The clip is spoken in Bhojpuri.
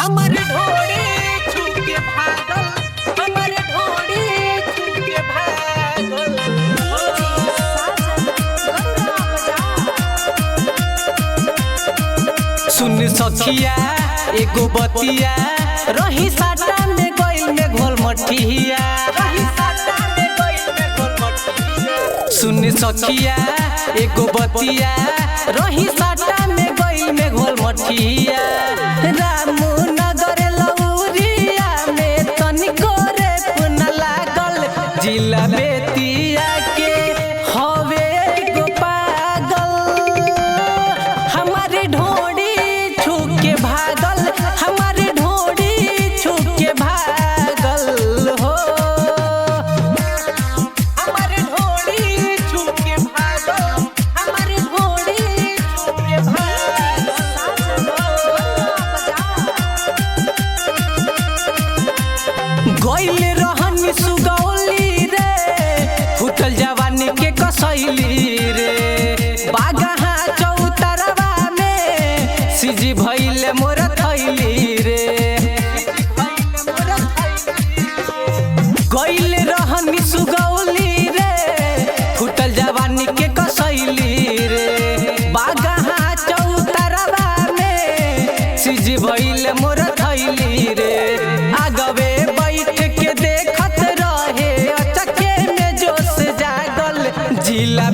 हमारे ढोड़ी छूके भागल, हमारे ढोड़ी छूके भागल। सुन सखिया एगो बतिया, रही साटा में गइल में घोल मठिया। सुन सखिया एगो बतिया, रही साटा में गइल में घोल मठिया। रामनगर लौरिया में तनिको रे पुन लागल, जिला बेतिया के हवे एगो पागल। हमारी ढोड़ी छूके भागल, हमारी ढोड़ी छूके भागल हो। हमारी ढोड़ी छूके भागल, हमारी ढोड़ी छूके भागल। गइल रहन सुगौली रे, फुटल जवानी के कसैली रे। बागहा चौतरवा में सिजी भइले मोर थैली रे। गइल रहन सुगौली रे, फुटल जवानी के कसैली रे। बागहा चौतरवा में सिजी भइले मोर थैली रे। आगवे बैठ के देखत रहे, अचके में जोश जागल, जिला